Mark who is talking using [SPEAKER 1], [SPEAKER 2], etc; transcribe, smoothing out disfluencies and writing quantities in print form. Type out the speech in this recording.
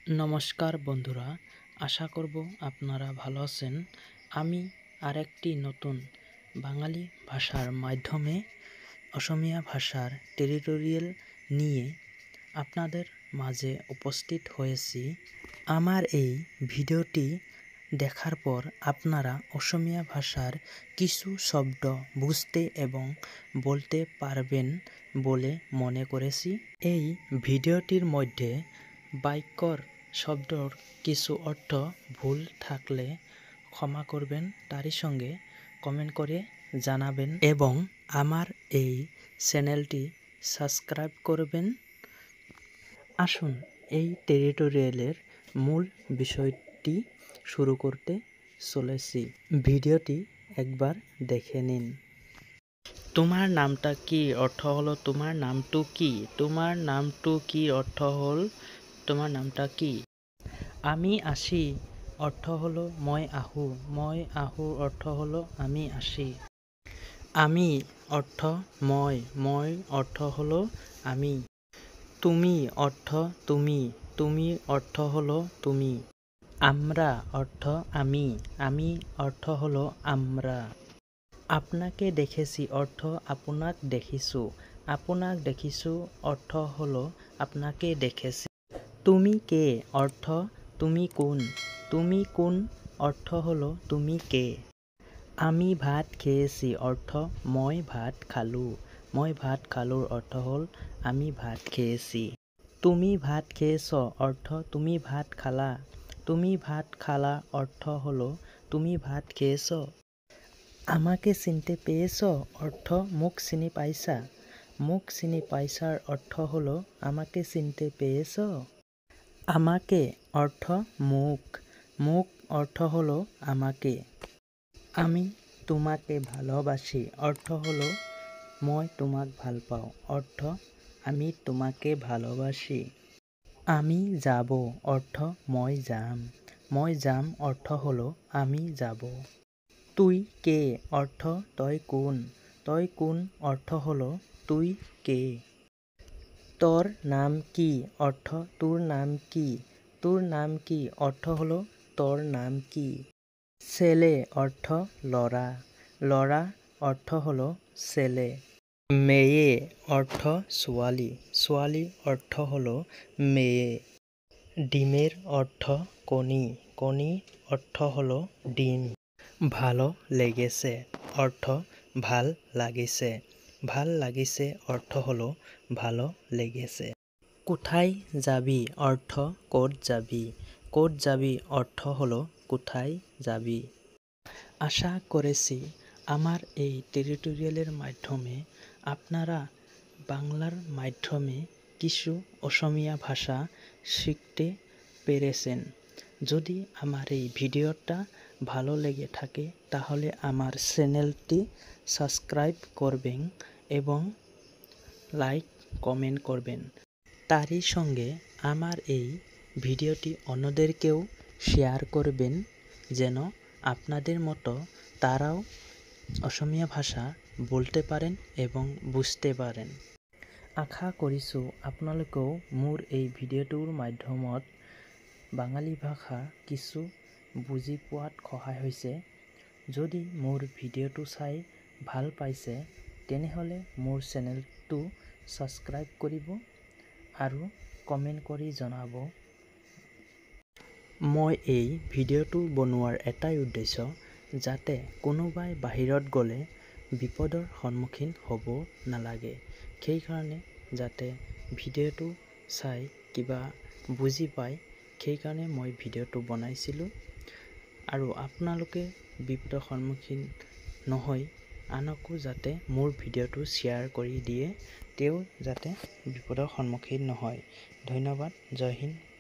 [SPEAKER 1] নমস্কার বন্ধুরা, আশা করব আপনারা ভালো আছেন। আমি আরেকটি নতুন বাঙালি ভাষার মাধ্যমে অসমীয়া ভাষার টেরিটোরিয়াল নিয়ে আপনাদের মাঝে উপস্থিত হয়েছি। আমার এই ভিডিওটি দেখার পর আপনারা অসমীয়া ভাষার কিছু শব্দ বুঝতে এবং বলতে পারবেন বলে মনে করেছি। এই ভিডিওটির মধ্যে বাক্যর শব্দর কিছু অর্থ ভুল থাকলে ক্ষমা করবেন, তারই সঙ্গে কমেন্ট করে জানাবেন এবং আমার এই চ্যানেলটি সাবস্ক্রাইব করবেন। আসুন এই টেরিটোরিয়ালের মূল বিষয়টি শুরু করতে চলেছি। ভিডিওটি একবার দেখে নিন। তোমার নামটা কি অর্থ হলো তোমার নামটো কি? তোমার নামটো কি অর্থ হল তোমার নামটা কি? আমি আসি অর্থ হলো মই আহো। মই আহো অর্থ হলো আমি আসি। আমি অর্থ মই। মই অর্থ হলো আমি। তুমি অর্থ তুমি। তুমি অর্থ হলো তুমি। আমরা অর্থ আমি। আমি অর্থ হলো আমরা। আপনাকে দেখেছি অর্থ আপনাক দেখিছো। আপনাক দেখিছো অর্থ হলো আপনাকে দেখেছি। তুমি কে অর্থ তুমি কোন। তুমি কোন অর্থ হলো তুমি কে। আমি ভাত খেয়েছি অর্থ মই ভাত খালো। মই ভাত খালোর অর্থ হল আমি ভাত খেয়েছি। তুমি ভাত খেয়েছ অর্থ তুমি ভাত খালা। তুমি ভাত খালা অর্থ হলো তুমি ভাত খেয়েছ। আমাকে চিনতে পেয়েছ অর্থ মোক চিনি পাইছা। মোক চিনি পাইছার অর্থ হলো আমাকে চিনতে পেয়েছ। আমাকে অর্থ মোক। মোক অর্থ হলো আমাকে। আমি তোমাকে ভালোবাসি অর্থ হলো মই তোমাক ভাল পাওঁ। অর্থ আমি তোমাকে ভালোবাসি। আমি যাব অর্থ মই যাম। মই যাম অর্থ হলো আমি যাব। তুই কে অর্থ তই কোন। তই কোন অর্থ হলো তুই কে। তোর নাম কি অর্থ তোর নাম কি। তোর নাম কি অর্থ হলো তোর নাম কি। ছেলে অর্থ লড়া। লড়া অর্থ হলো ছেলে। মেয়ে অর্থ ছোৱালী। ছোৱালী অর্থ হলো মেয়ে। ডিমের অর্থ কণী। কণী অর্থ হলো ডিম। ভালো লেগেছে অর্থ ভাল লাগিছে। ভাল লাগিছে অর্থ হলো ভালো লেগেছে। কোথায় যাবি অর্থ ক'ত যাবি। ক'ত যাবি অর্থ হলো কোথায় যাবি। আশা করেছি আমার এই টেরিটোরিয়ালের মাধ্যমে আপনারা বাংলার মাধ্যমে কিছু অসমীয়া ভাষা শিখতে পেরেছেন। যদি আমার এই ভিডিওটা ভালো লেগে থাকে তাহলে আমার চ্যানেলটি সাবস্ক্রাইব করবেন এবং লাইক কমেন্ট করবেন। তারই সঙ্গে আমার এই ভিডিওটি অন্যদেরকেও শেয়ার করবেন যেন আপনাদের মতো তারাও অসমীয়া ভাষা বলতে পারেন এবং বুঝতে পারেন। আশা কৰিছোঁ আপোনালোকেও মোৰ এই ভিডিঅ'টোৰ মাধ্যমত বাঙালী ভাষা কিছু বুজি পোৱাত সহায় হৈছে। যদি মোৰ ভিডিঅ'টো চাই ভাল পাইছে তেনেহ'লে মোৰ চেনেলটো ছাবস্ক্ৰাইব কৰিব আৰু কমেণ্ট কৰি জনাব। মই এই ভিডিঅ'টো বনোৱাৰ এটাই উদ্দেশ্য যাতে কোনোবাই বাহিৰত গ'লে বিপদৰ সন্মুখীন হ'ব নালাগে। সেইকাৰণে যাতে ভিডিঅ'টো চাই কিবা বুজি পায় সেইকাৰণে মই ভিডিঅ'টো বনাইছিলোঁ। আৰু আপোনালোকে বিপদৰ সন্মুখীন নহয় আনকো যাতে মোৰ ভিডিঅ'টো শ্বেয়াৰ কৰি দিয়ে, তেওঁ যাতে বিপদৰ সন্মুখীন নহয়। ধন্যবাদ। জয় হিন্দ।